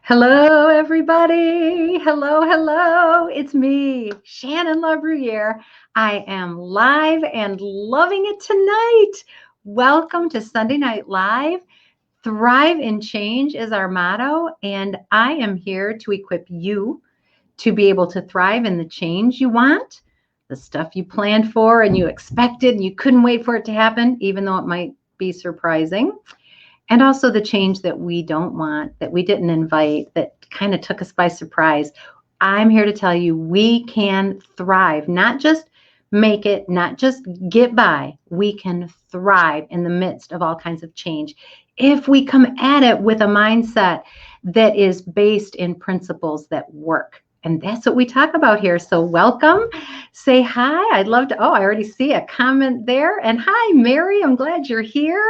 Hello, everybody. Hello, hello. It's me, Shannon LaBruyere. I am live and loving it tonight. Welcome to Sunday Night Live. Thrive in Change is our motto, and I am here to equip you to be able to thrive in the change you want, the stuff you planned for and you expected and you couldn't wait for it to happen, even though it might be surprising. And also the change that we don't want, that we didn't invite, that kind of took us by surprise. I'm here to tell you we can thrive, not just make it, not just get by. We can thrive in the midst of all kinds of change if we come at it with a mindset that is based in principles that work. And that's what we talk about here. So welcome. Say hi. I'd love to. Oh, I already see a comment there. And hi, Mary. I'm glad you're here.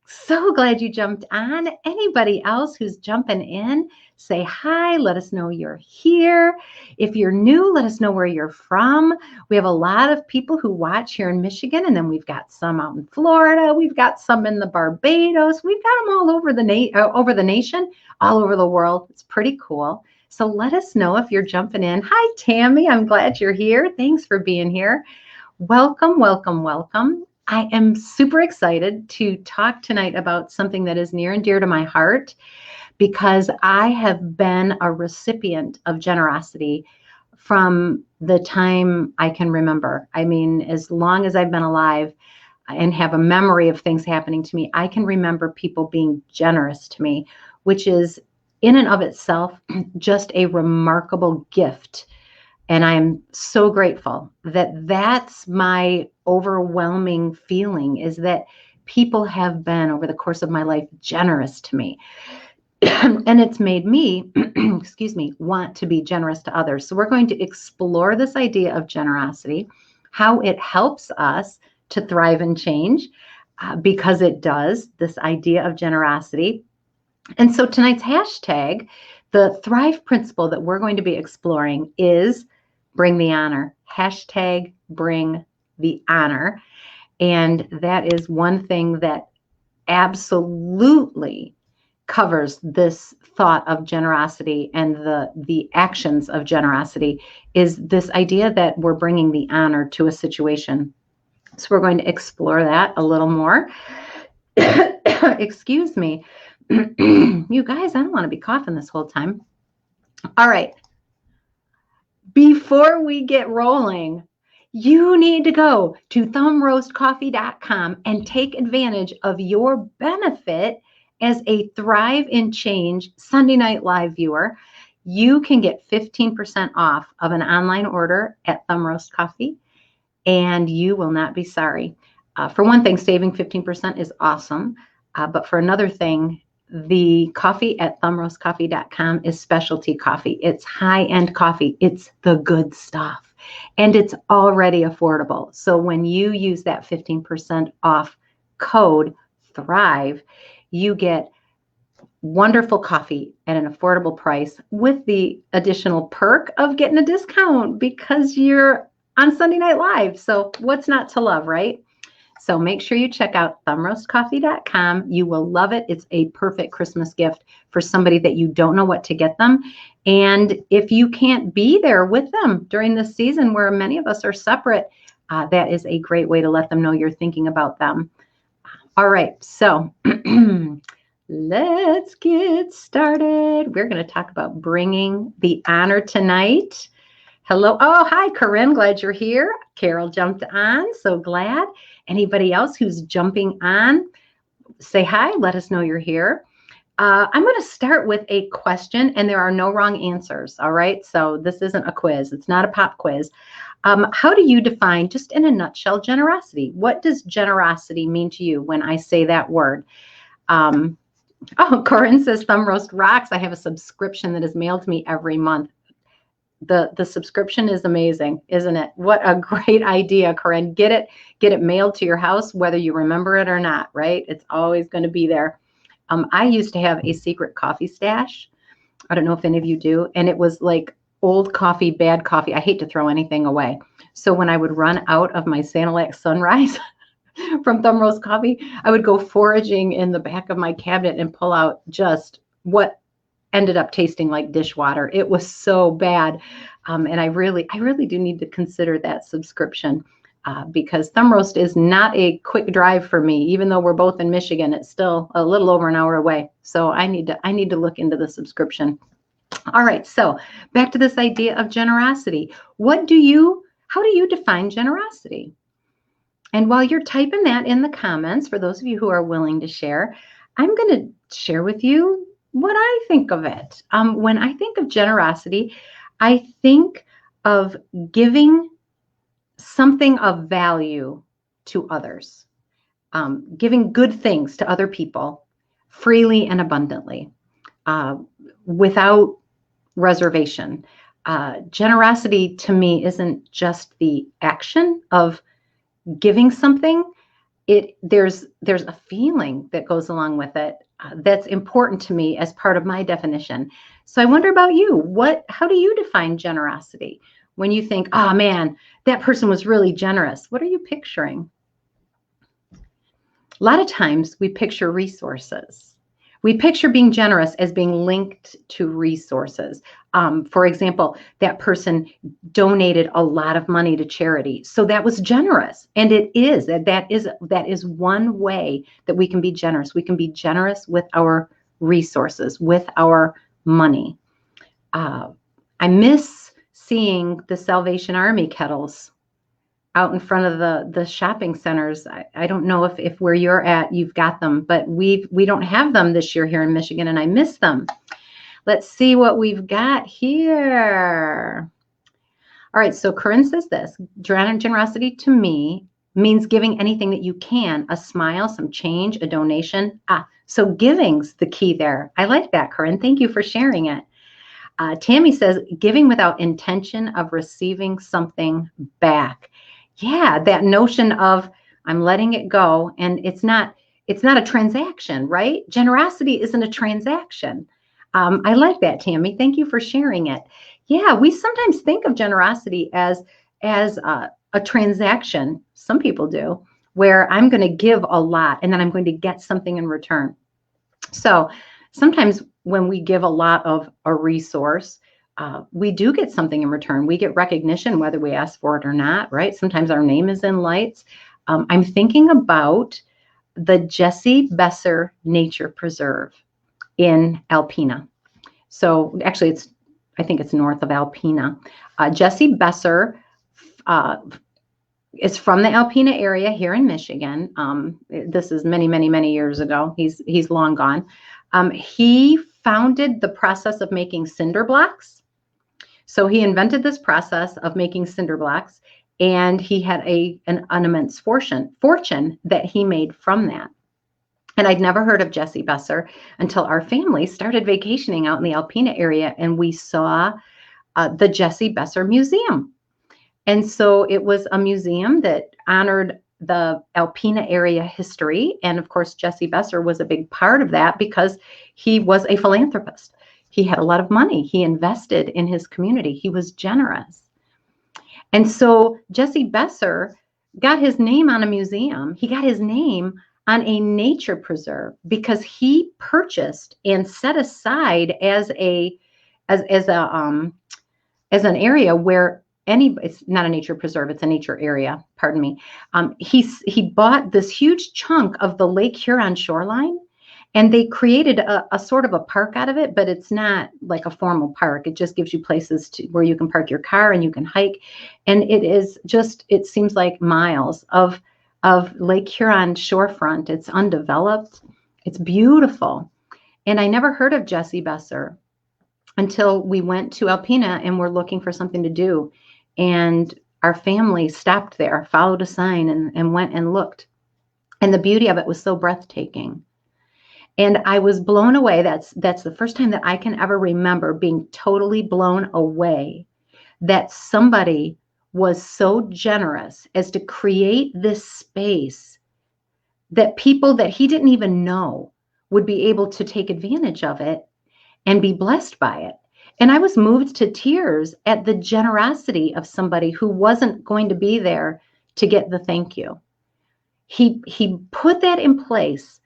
So glad you jumped on. Anybody else who's jumping in, say hi. Let us know you're here. If you're new, let us know where you're from. We have a lot of people who watch here in Michigan, and then we've got some out in Florida. We've got some in the Barbados. We've got them all over the nation, all over the world. It's pretty cool. So let us know if you're jumping in. Hi, Tammy. I'm glad you're here. Thanks for being here. Welcome, welcome, welcome. I am super excited to talk tonight about something that is near and dear to my heart because I have been a recipient of generosity from the time I can remember. I mean, as long as I've been alive and have a memory of things happening to me, I can remember people being generous to me, which is in and of itself just a remarkable gift. And I'm so grateful that that's my overwhelming feeling is that people have been over the course of my life generous to me. And it's made me, excuse me, want to be generous to others. So we're going to explore this idea of generosity, how it helps us to thrive and change, because it does, this idea of generosity. And so tonight's hashtag, the Thrive principle that we're going to be exploring is bring the honor. Hashtag bring the honor. And that is one thing that absolutely covers this thought of generosity and the actions of generosity is this idea that we're bringing the honor to a situation. So we're going to explore that a little more. Excuse me. You guys, I don't want to be coughing this whole time. All right. Before we get rolling, you need to go to thumbroastcoffee.com and take advantage of your benefit as a Thrive in Change Sunday Night Live viewer. You can get 15% off of an online order at Thumb Roast Coffee, and you will not be sorry. For one thing, saving 15% is awesome. But for another thing, the coffee at thumbroastcoffee.com is specialty coffee. It's high-end coffee. It's the good stuff. And it's already affordable. So when you use that 15% off code THRIVE, you get wonderful coffee at an affordable price with the additional perk of getting a discount because you're on Sunday Night Live. So what's not to love, right? So make sure you check out thumbroastcoffee.com. You will love it. It's a perfect Christmas gift for somebody that you don't know what to get them. And if you can't be there with them during this season where many of us are separate, that is a great way to let them know you're thinking about them. All right, so let's get started. We're going to talk about bringing the honor tonight. Hello. Oh, hi, Corinne. Glad you're here. Carol jumped on. So glad. Anybody else who's jumping on, say hi. Let us know you're here. I'm going to start with a question, and there are no wrong answers. All right. So this isn't a quiz. It's not a pop quiz. How do you define, just in a nutshell, generosity? What does generosity mean to you when I say that word? Oh, Corinne says Thumb Roast rocks. I have a subscription that is mailed to me every month. The subscription is amazing, isn't it? What a great idea, Corinne. Get it mailed to your house, whether you remember it or not, right? It's always going to be there. I used to have a secret coffee stash. I don't know if any of you do. And it was like old coffee, bad coffee. I hate to throw anything away. So when I would run out of my Sanilac Sunrise from Thumb Roast Coffee, I would go foraging in the back of my cabinet and pull out just what ended up tasting like dishwater. It was so bad. And I really do need to consider that subscription because Thumb Roast is not a quick drive for me. Even though we're both in Michigan, it's still a little over an hour away. So I need to look into the subscription. All right, so back to this idea of generosity. How do you define generosity? And while you're typing that in the comments, for those of you who are willing to share, I'm going to share with you what I think of it. When I think of generosity, I think of giving something of value to others, giving good things to other people freely and abundantly, without reservation. Generosity to me isn't just the action of giving something. There's a feeling that goes along with it that's important to me as part of my definition. So I wonder about you. How do you define generosity? When you think, oh man, that person was really generous, what are you picturing? A lot of times we picture resources. We picture being generous as being linked to resources. For example, that person donated a lot of money to charity. So that was generous. And that is one way that we can be generous. We can be generous with our resources, with our money. I miss seeing the Salvation Army kettles out in front of the shopping centers. I don't know if where you're at, you've got them, but we don't have them this year here in Michigan, and I miss them. Let's see what we've got here. All right, so Corinne says this: generosity to me means giving anything that you can, a smile, some change, a donation. So giving's the key there. I like that, Corinne. Thank you for sharing it. Tammy says giving without intention of receiving something back. Yeah, that notion of I'm letting it go, and it's not a transaction, right? Generosity isn't a transaction. I like that, Tammy. Thank you for sharing it. Yeah, we sometimes think of generosity as a transaction. Some people do, where I'm going to give a lot and then I'm going to get something in return. So sometimes when we give a lot of a resource, we do get something in return. We get recognition, whether we ask for it or not, right? Sometimes our name is in lights. I'm thinking about the Jessie Besser Nature Preserve in Alpena. So actually, I think it's north of Alpena. Jessie Besser is from the Alpena area here in Michigan. This is many, many, many years ago. He's long gone. He founded the process of making cinder blocks. So he invented this process of making cinder blocks, and he had an immense fortune that he made from that. And I'd never heard of Jessie Besser until our family started vacationing out in the Alpena area, and we saw the Jessie Besser Museum. And so it was a museum that honored the Alpena area history. And of course, Jessie Besser was a big part of that because he was a philanthropist. He had a lot of money. He invested in his community. He was generous. And so Jessie Besser got his name on a museum. He got his name on a nature preserve because he purchased and set aside as an area where it's not a nature preserve, it's a nature area, pardon me. He bought this huge chunk of the Lake Huron shoreline, and they created a sort of a park out of it, but it's not like a formal park. It just gives you places where you can park your car and you can hike. And it seems like miles of Lake Huron shorefront. It's undeveloped. It's beautiful. And I never heard of Jessie Besser until we went to Alpena and were looking for something to do. And our family stopped there, followed a sign, and went and looked. And the beauty of it was so breathtaking. And I was blown away. That's the first time that I can ever remember being totally blown away that somebody was so generous as to create this space that people that he didn't even know would be able to take advantage of it and be blessed by it. And I was moved to tears at the generosity of somebody who wasn't going to be there to get the thank you. He put that in place.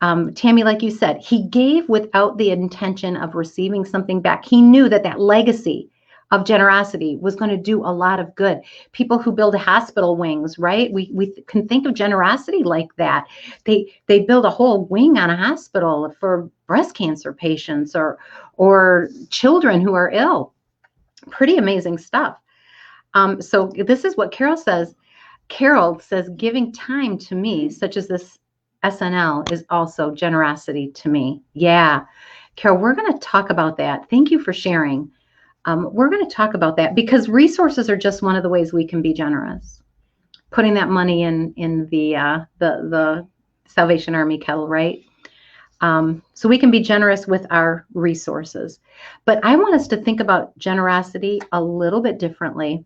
Tammy, like you said, he gave without the intention of receiving something back. He knew that that legacy of generosity was going to do a lot of good. People who build hospital wings, right? We can think of generosity like that. They build a whole wing on a hospital for breast cancer patients or children who are ill. Pretty amazing stuff. So this is what Carol says. Carol says, giving time to me, such as this SNL, is also generosity to me. Yeah. Carol, we're going to talk about that. Thank you for sharing. We're going to talk about that because resources are just one of the ways we can be generous. Putting that money in the Salvation Army kettle, right? So we can be generous with our resources. But I want us to think about generosity a little bit differently.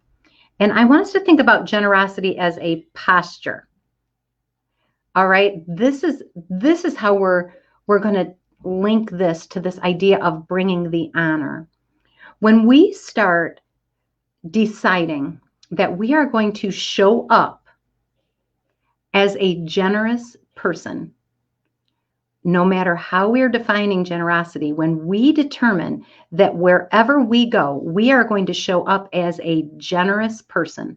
And I want us to think about generosity as a posture. All right. This is how we're going to link this to this idea of bringing the honor. When we start deciding that we are going to show up as a generous person, no matter how we're defining generosity, when we determine that wherever we go, we are going to show up as a generous person,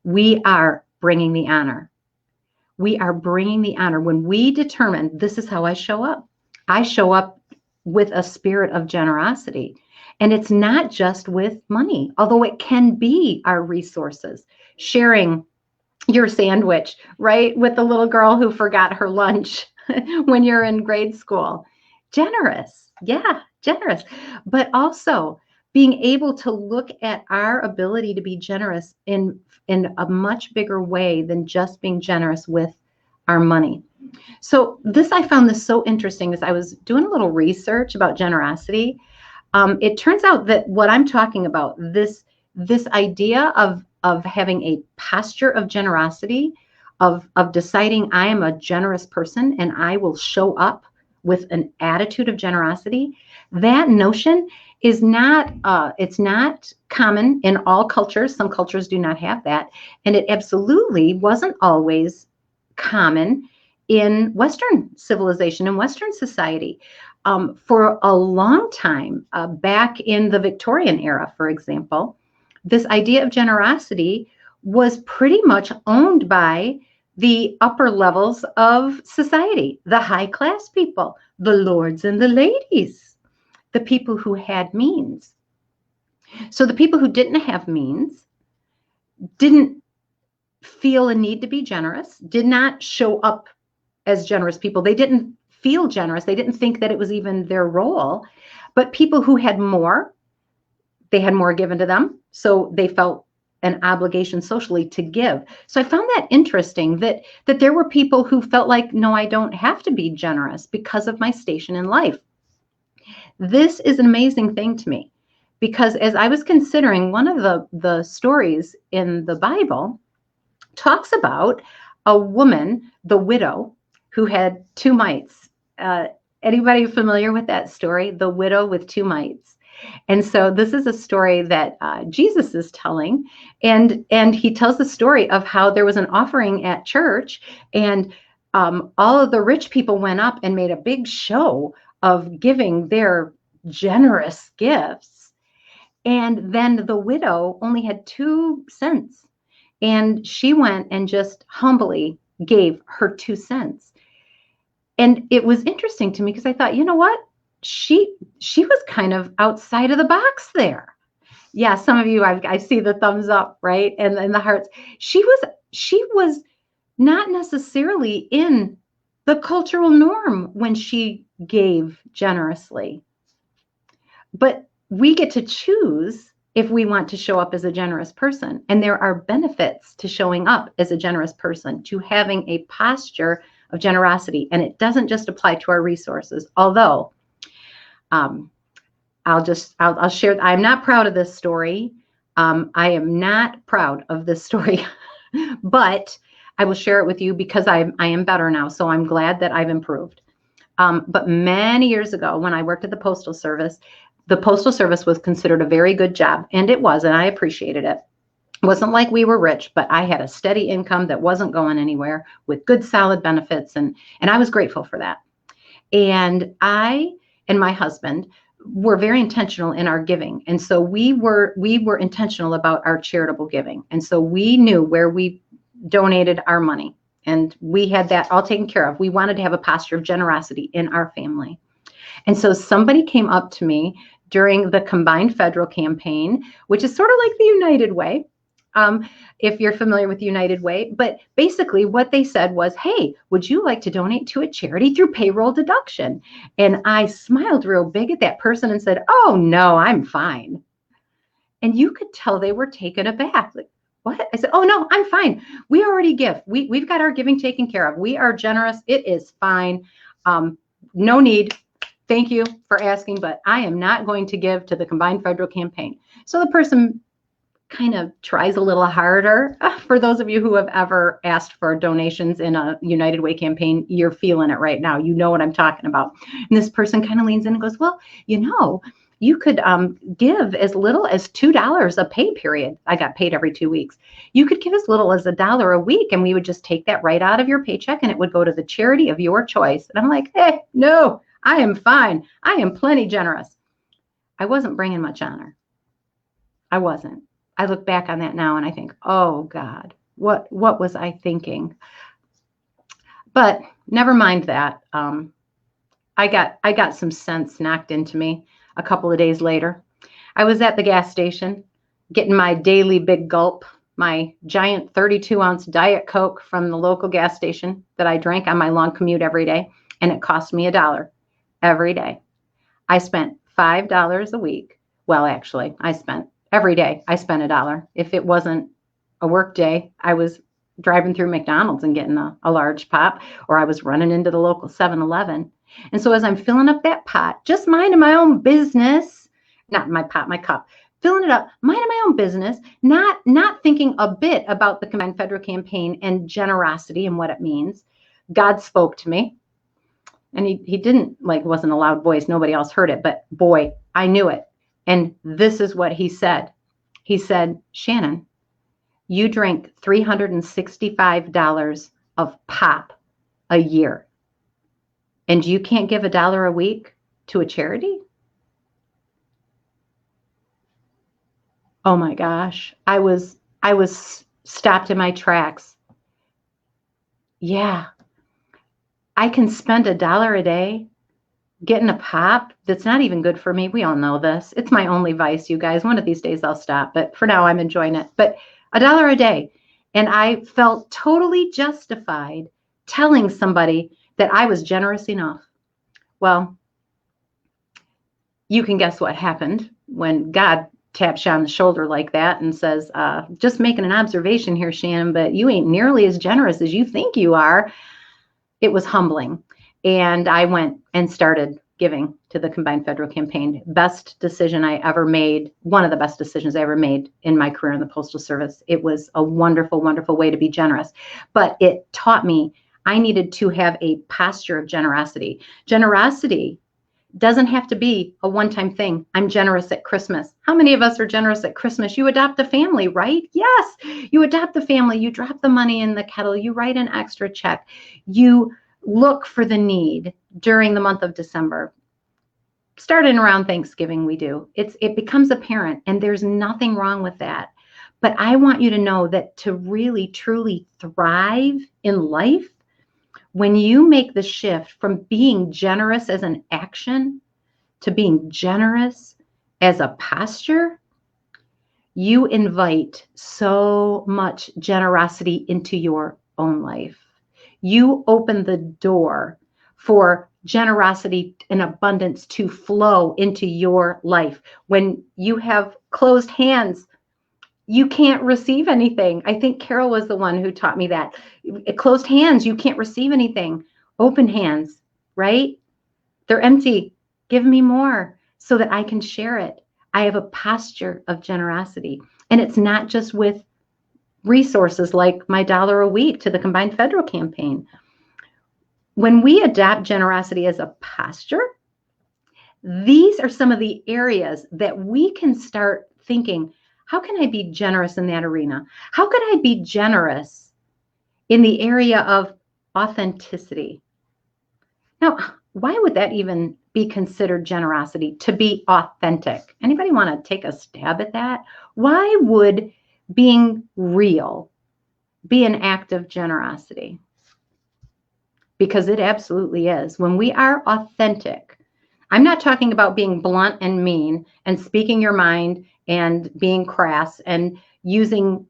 we are bringing the honor. We are bringing the honor. When we determine this is how I show up with a spirit of generosity. And it's not just with money, although it can be our resources. Sharing your sandwich, right, with the little girl who forgot her lunch when you're in grade school. Generous. Yeah, generous. But also being able to look at our ability to be generous in a much bigger way than just being generous with our money. So I found this so interesting as I was doing a little research about generosity. It turns out that what I'm talking about, this idea of having a posture of generosity, of deciding I am a generous person and I will show up with an attitude of generosity, that notion is not, it's not common in all cultures. Some cultures do not have that. And it absolutely wasn't always common in Western civilization and Western society. For a long time, back in the Victorian era, for example, this idea of generosity was pretty much owned by the upper levels of society, the high class people, the lords and the ladies, the people who had means. So the people who didn't have means didn't feel a need to be generous, did not show up as generous people. They didn't feel generous. They didn't think that it was even their role. But people who had more, they had more given to them. So they felt an obligation socially to give. So I found that interesting that there were people who felt like, no, I don't have to be generous because of my station in life. This is an amazing thing to me because as I was considering, one of the stories in the Bible talks about a woman, the widow, who had two mites. Anybody familiar with that story? The widow with two mites. And so this is a story that Jesus is telling, and he tells the story of how there was an offering at church, and all of the rich people went up and made a big show of giving their generous gifts, and then the widow only had 2 cents, and she went and just humbly gave her 2 cents. And it was interesting to me because I thought, you know what? She was kind of outside of the box there. Yeah, some of you, I see the thumbs up, right? And the hearts. She was not necessarily in the cultural norm when she gave generously. But we get to choose if we want to show up as a generous person. And there are benefits to showing up as a generous person, to having a posture of generosity. And it doesn't just apply to our resources, although I'll share. I'm not proud of this story. I am not proud of this story, but I will share it with you because I am better now. So I'm glad that I've improved. But many years ago, when I worked at the Postal Service was considered a very good job, and it was, and I appreciated it. It wasn't like we were rich, but I had a steady income that wasn't going anywhere with good, solid benefits. And I was grateful for that. And I and my husband were very intentional in our giving. And so we were intentional about our charitable giving. And so we knew where we donated our money. And we had that all taken care of. We wanted to have a posture of generosity in our family. And so somebody came up to me during the Combined Federal Campaign, which is sort of like the United Way, if you're familiar with United Way. But basically what they said was, hey, would you like to donate to a charity through payroll deduction? And I smiled real big at that person and said, oh, no, I'm fine. And you could tell they were taken aback. Like, what? I said, oh, no, I'm fine. We already give. We've got our giving taken care of. We are generous. It is fine. No need. Thank you for asking, but I am not going to give to the Combined Federal Campaign. So the person kind of tries a little harder. For those of you who have ever asked for donations in a United Way campaign, you're feeling it right now. You know what I'm talking about. And this person kind of leans in and goes, well, you could give as little as $2 a pay period. I got paid every 2 weeks. You could give as little as $1 a week, and we would just take that right out of your paycheck, and it would go to the charity of your choice. And I'm like, hey, no, I am fine. I am plenty generous. I wasn't bringing much honor. I wasn't. I look back on that now and I think, oh God, what was I thinking? But never mind that. I got some sense knocked into me a couple of days later. I was at the gas station getting my daily big gulp, my giant 32-ounce Diet Coke from the local gas station that I drank on my long commute every day, and it cost me $1 every day. I spent $5 a week. Well, actually, every day I spent $1. If it wasn't a work day, I was driving through McDonald's and getting a large pop, or I was running into the local 7-Eleven. And so as I'm filling up that pot, just minding my own business, not my pot, my cup, filling it up, minding my own business, not thinking a bit about the Combined Federal Campaign and generosity and what it means, God spoke to me. And he didn't, wasn't a loud voice. Nobody else heard it, but boy, I knew it. And this is what he said. He said, Shannon, you drink $365 of pop a year, and you can't give $1 a week to a charity? Oh my gosh. I was stopped in my tracks. Yeah. I can spend $1 a day getting a pop that's not even good for me. We all know this. It's my only vice, you guys. One of these days I'll stop, but for now I'm enjoying it. But $1 a day. And I felt totally justified telling somebody that I was generous enough. Well, you can guess what happened when God taps you on the shoulder like that and says, just making an observation here, Shannon, but you ain't nearly as generous as you think you are. It was humbling. And I went and started giving to the Combined Federal Campaign. Best decision I ever made. One of the best decisions I ever made in my career in the Postal Service. It was a wonderful, wonderful way to be generous. But it taught me I needed to have a posture of generosity. Generosity doesn't have to be a one-time thing. I'm generous at Christmas. How many of us are generous at Christmas? You adopt a family, right? Yes, you adopt the family. You drop the money in the kettle. You write an extra check. You look for the need during the month of December. Starting around Thanksgiving, we do. It becomes apparent, and there's nothing wrong with that. But I want you to know that to really, truly thrive in life, when you make the shift from being generous as an action to being generous as a posture, you invite so much generosity into your own life. You open the door for generosity and abundance to flow into your life. When you have closed hands, you can't receive anything. I think Carol was the one who taught me that. Closed hands, you can't receive anything. Open hands, right? They're empty. Give me more so that I can share it. I have a posture of generosity. And it's not just with resources like my $1 a week to the Combined Federal Campaign. When we adopt generosity as a posture, these are some of the areas that we can start thinking, How can I be generous in that arena? How could I be generous in the area of authenticity? Now, why would that even be considered generosity, to be authentic? Anybody want to take a stab at that? Why would being real be an act of generosity? Because it absolutely is. When we are authentic, I'm not talking about being blunt and mean and speaking your mind and being crass and using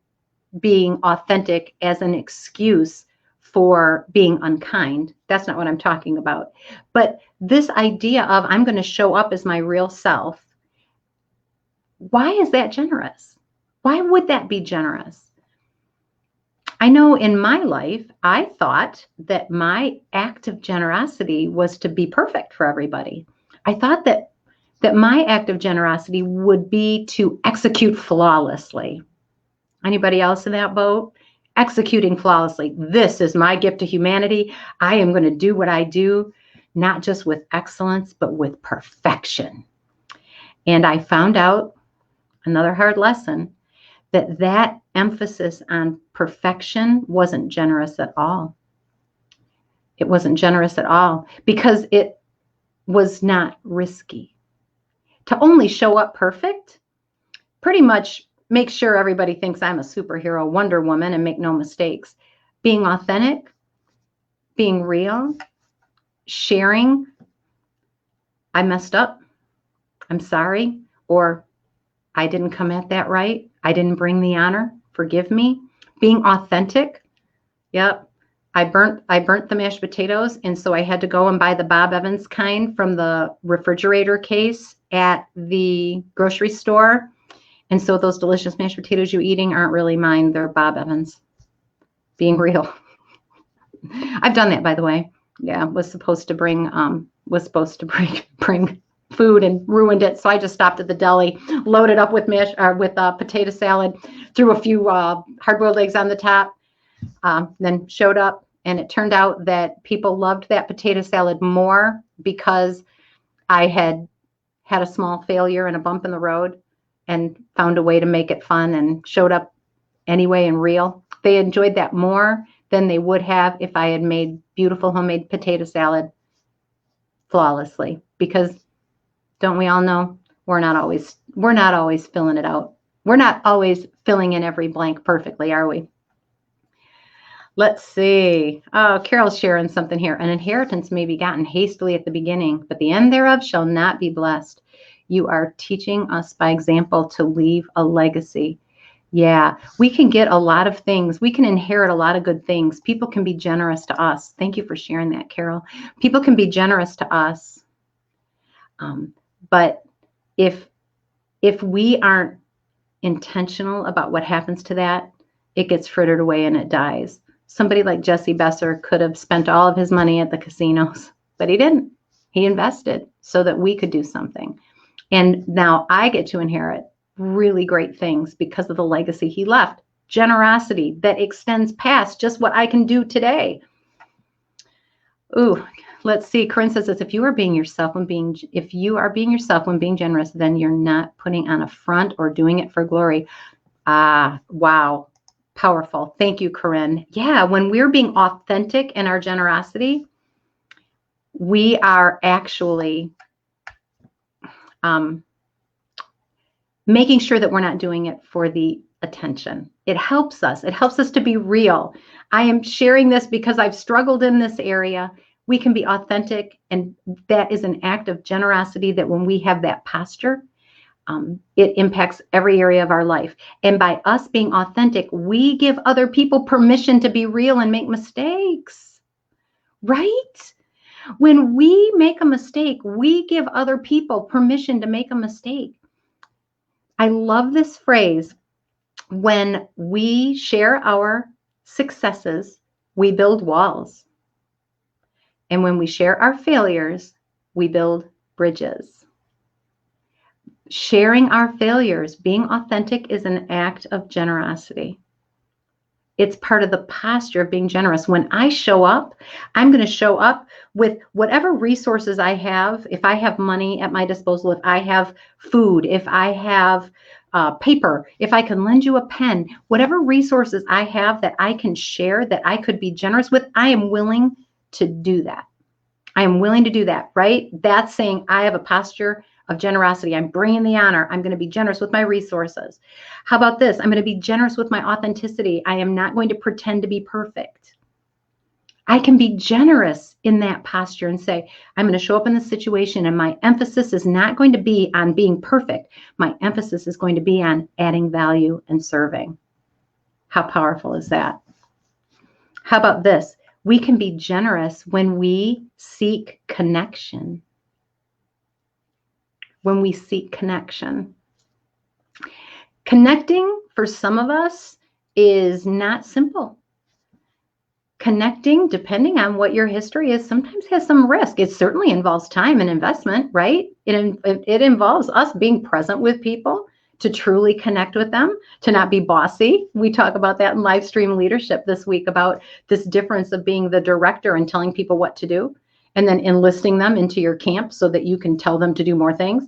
being authentic as an excuse for being unkind. That's not what I'm talking about. But this idea of I'm going to show up as my real self, why is that generous? Why would that be generous? I know in my life, I thought that my act of generosity was to be perfect for everybody. I thought that my act of generosity would be to execute flawlessly. Anybody else in that boat? Executing flawlessly. This is my gift to humanity. I am going to do what I do, not just with excellence, but with perfection. And I found out, another hard lesson, that emphasis on perfection wasn't generous at all. It wasn't generous at all because it was not risky. To only show up perfect, pretty much make sure everybody thinks I'm a superhero, Wonder Woman, and make no mistakes. Being authentic, being real, sharing, I messed up, I'm sorry, or I didn't come at that right, I didn't bring the honor, forgive me. Being authentic, yep, I burnt the mashed potatoes, and so I had to go and buy the Bob Evans kind from the refrigerator case at the grocery store. And so those delicious mashed potatoes you're eating aren't really mine. They're Bob Evans. Being real. I've done that, by the way. Yeah, was supposed to bring food and ruined it. So I just stopped at the deli, loaded up with potato salad, threw a few hard-boiled eggs on the top, then showed up. And it turned out that people loved that potato salad more because I had a small failure and a bump in the road and found a way to make it fun and showed up anyway and real. They enjoyed that more than they would have if I had made beautiful homemade potato salad flawlessly. Because don't we all know we're not always filling it out. We're not always filling in every blank perfectly, are we? Let's see. Oh, Carol's sharing something here. An inheritance may be gotten hastily at the beginning, but the end thereof shall not be blessed. You are teaching us by example to leave a legacy. Yeah, we can get a lot of things. We can inherit a lot of good things. People can be generous to us. Thank you for sharing that, Carol. People can be generous to us. But if we aren't intentional about what happens to that, it gets frittered away and it dies. Somebody like Jesse Besser could have spent all of his money at the casinos, but he didn't. He invested so that we could do something. And now I get to inherit really great things because of the legacy he left. Generosity that extends past just what I can do today. Ooh, let's see. Corinne says this: if you are being yourself when being generous, then you're not putting on a front or doing it for glory. Wow. Powerful. Thank you, Corinne. Yeah, when we're being authentic in our generosity, we are actually making sure that we're not doing it for the attention. It helps us. It helps us to be real. I am sharing this because I've struggled in this area. We can be authentic, and that is an act of generosity that when we have that posture, it impacts every area of our life. And by us being authentic, we give other people permission to be real and make mistakes, right? When we make a mistake, we give other people permission to make a mistake. I love this phrase. When we share our successes, we build walls. And when we share our failures, we build bridges. Sharing our failures, being authentic, is an act of generosity. It's part of the posture of being generous. When I show up, I'm going to show up with whatever resources I have. If I have money at my disposal, if I have food, if I have paper, if I can lend you a pen, whatever resources I have that I can share, that I could be generous with, I am willing to do that. I am willing to do that, right? That's saying I have a posture of generosity. I'm bringing the honor. I'm going to be generous with my resources. How about this? I'm going to be generous with my authenticity. I am not going to pretend to be perfect. I can be generous in that posture and say, I'm going to show up in this situation, and my emphasis is not going to be on being perfect. My emphasis is going to be on adding value and serving. How powerful is that? How about this? We can be generous when we seek connection. When we seek connection. Connecting for some of us is not simple. Connecting, depending on what your history is, sometimes has some risk. It certainly involves time and investment, right? It involves us being present with people, to truly connect with them, to not be bossy. We talk about that in live stream leadership this week, about this difference of being the director and telling people what to do, and then enlisting them into your camp so that you can tell them to do more things.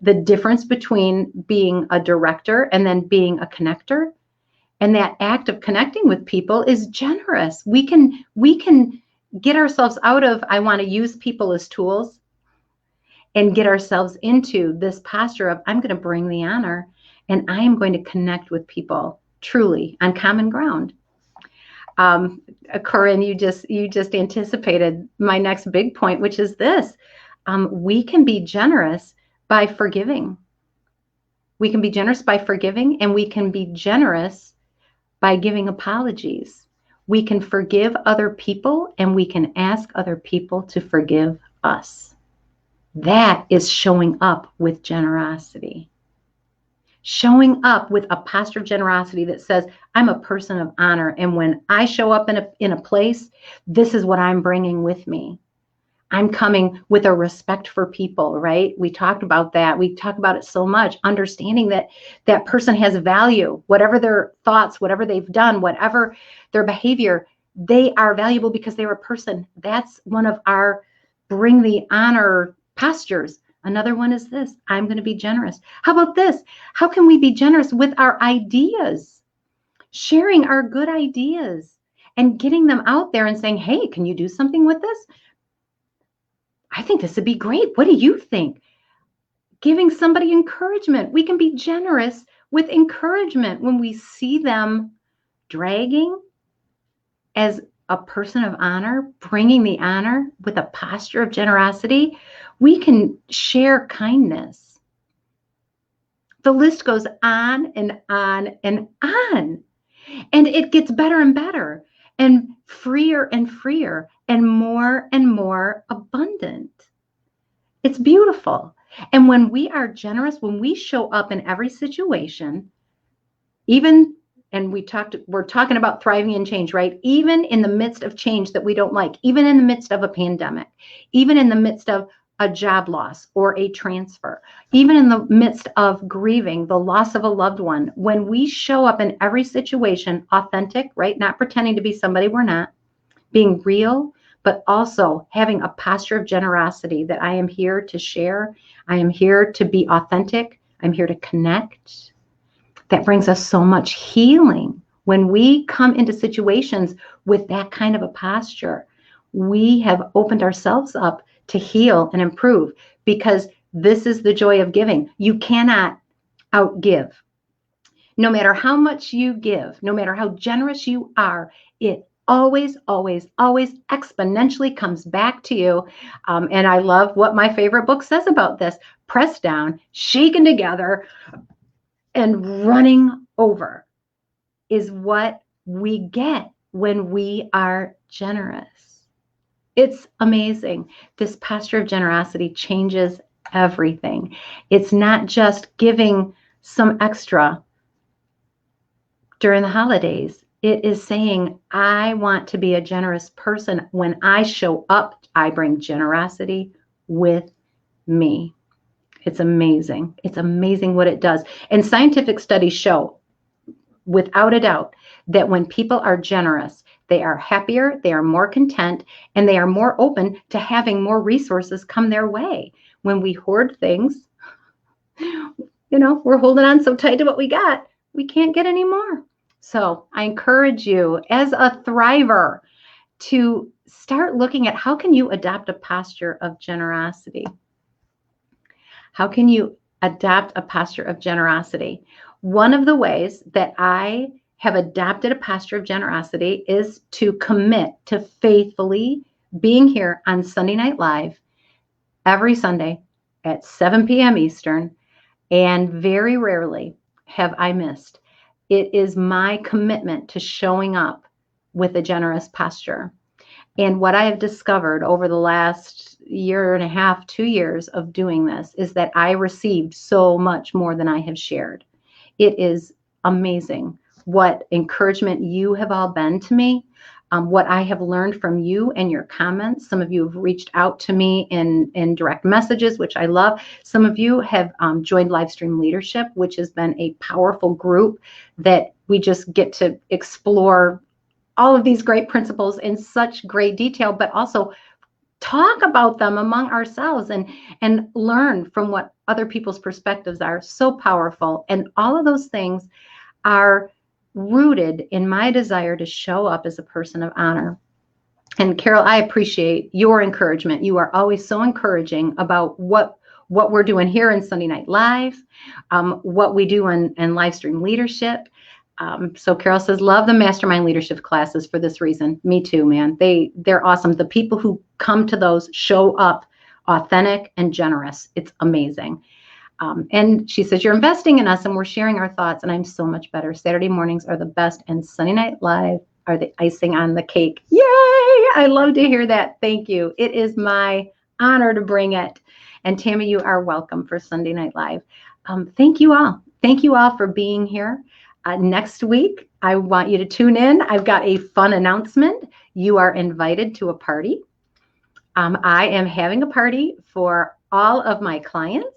The difference between being a director and then being a connector. And that act of connecting with people is generous. We can get ourselves out of, I want to use people as tools, and get ourselves into this posture of, I'm going to bring the honor, and I am going to connect with people truly on common ground. Corinne, you just anticipated my next big point, which is this. We can be generous by forgiving. We can be generous by forgiving, and we can be generous by giving apologies. We can forgive other people, and we can ask other people to forgive us. That is showing up with generosity. Showing up with a posture of generosity that says, I'm a person of honor, and when I show up in a place, this is what I'm bringing with me. I'm coming with a respect for people, right? We talked about that. We talk about it so much, understanding that that person has value, whatever their thoughts, whatever they've done, whatever their behavior, they are valuable because they're a person. That's one of our bring the honor postures. Another one is this: I'm going to be generous. How about this? How can we be generous with our ideas? Sharing our good ideas and getting them out there and saying, hey, can you do something with this? I think this would be great. What do you think? Giving somebody encouragement. We can be generous with encouragement when we see them dragging as a person of honor, bringing the honor with a posture of generosity. We can share kindness. The list goes on and on and on. And it gets better and better, and freer and more abundant. It's beautiful. And when we are generous, when we show up in every situation, even, and we're talking about thriving in change, right? Even in the midst of change that we don't like, even in the midst of a pandemic, even in the midst of a job loss or a transfer, even in the midst of grieving the loss of a loved one, when we show up in every situation authentic, right? Not pretending to be somebody we're not, being real, but also having a posture of generosity that I am here to share. I am here to be authentic. I'm here to connect. That brings us so much healing. When we come into situations with that kind of a posture, we have opened ourselves up to heal and improve, because this is the joy of giving. You cannot outgive. No matter how much you give, no matter how generous you are, it always exponentially comes back to you. And I love what my favorite book says about this: pressed down, shaken together, and running over is what we get when we are generous. It's amazing. This posture of generosity changes everything. It's not just giving some extra during the holidays. It is saying, I want to be a generous person. When I show up, I bring generosity with me. It's amazing. It's amazing what it does. And scientific studies show, without a doubt, that when people are generous, they are happier, they are more content, and they are more open to having more resources come their way. When we hoard things, we're holding on so tight to what we got, we can't get any more. So I encourage you as a thriver to start looking at how can you adopt a posture of generosity? How can you adopt a posture of generosity? One of the ways that I have adopted a posture of generosity is to commit to faithfully being here on Sunday Night Live every Sunday at 7 p.m. Eastern, and very rarely have I missed. It is my commitment to showing up with a generous posture. And what I have discovered over the last year and a half, 2 years of doing this is that I received so much more than I have shared. It is amazing what encouragement you have all been to me, what I have learned from you and your comments. Some of you have reached out to me in direct messages, which I love. Some of you have joined Livestream Leadership, which has been a powerful group that we just get to explore all of these great principles in such great detail, but also talk about them among ourselves and learn from what other people's perspectives are. So powerful. And all of those things are rooted in my desire to show up as a person of honor. And Carol, I appreciate your encouragement. You are always so encouraging about what we're doing here in Sunday Night Live, what we do in Livestream Leadership. So Carol says, love the mastermind leadership classes for this reason. Me too, man. They're awesome. The people who come to those show up authentic and generous. It's amazing. And she says, you're investing in us and we're sharing our thoughts and I'm so much better. Saturday mornings are the best and Sunday Night Live are the icing on the cake. Yay! I love to hear that. Thank you. It is my honor to bring it. And Tammy, you are welcome for Sunday Night Live. Thank you all. Thank you all for being here. Next week, I want you to tune in. I've got a fun announcement. You are invited to a party. I am having a party for all of my clients,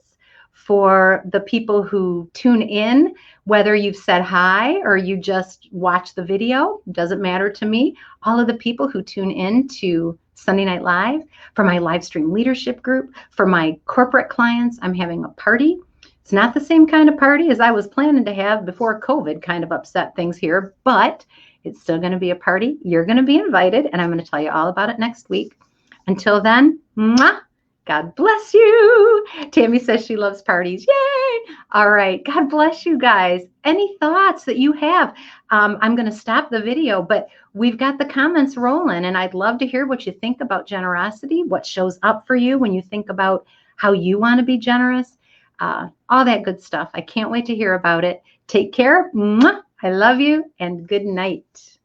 for the people who tune in, whether you've said hi or you just watch the video, doesn't matter to me. All of the people who tune in to Sunday Night Live, for my Livestream Leadership group, for my corporate clients, I'm having a party. It's not the same kind of party as I was planning to have before COVID kind of upset things here, but it's still going to be a party. You're going to be invited, and I'm going to tell you all about it next week. Until then, mwah, God bless you. Tammy says she loves parties. Yay! All right. God bless you guys. Any thoughts that you have? I'm going to stop the video, but we've got the comments rolling, and I'd love to hear what you think about generosity, what shows up for you when you think about how you want to be generous. All that good stuff. I can't wait to hear about it. Take care. Mwah. I love you and good night.